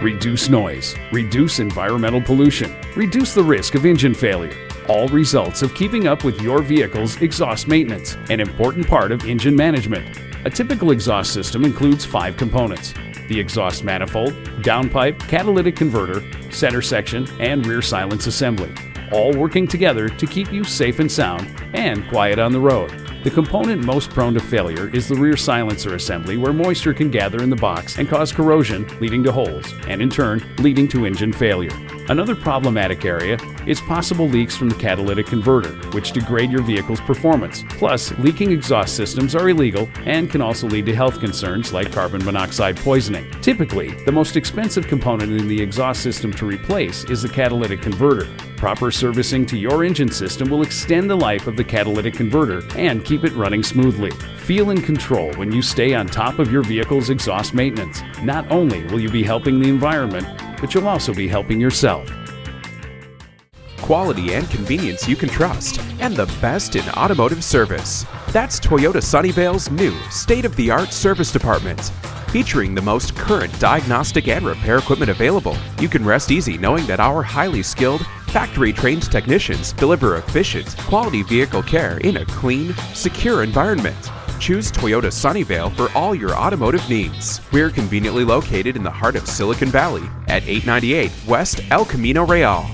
Reduce noise, reduce environmental pollution, reduce the risk of engine failure. All results of keeping up with your vehicle's exhaust maintenance, an important part of engine management. A typical exhaust system includes 5 components: the exhaust manifold, downpipe, catalytic converter, center section, and rear silence assembly, all working together to keep you safe and sound and quiet on the road. The component most prone to failure is the rear silencer assembly, where moisture can gather in the box and cause corrosion, leading to holes, and in turn, leading to engine failure. Another problematic area is possible leaks from the catalytic converter, which degrade your vehicle's performance. Plus, leaking exhaust systems are illegal and can also lead to health concerns like carbon monoxide poisoning. Typically, the most expensive component in the exhaust system to replace is the catalytic converter. Proper servicing to your engine system will extend the life of the catalytic converter and keep it running smoothly. Feel in control when you stay on top of your vehicle's exhaust maintenance. Not only will you be helping the environment, but you'll also be helping yourself. Quality and convenience you can trust, and the best in automotive service. That's Toyota Sunnyvale's new state-of-the-art service department. Featuring the most current diagnostic and repair equipment available, you can rest easy knowing that our highly skilled, factory-trained technicians deliver efficient, quality vehicle care in a clean, secure environment. Choose Toyota Sunnyvale for all your automotive needs. We're conveniently located in the heart of Silicon Valley at 898 West El Camino Real.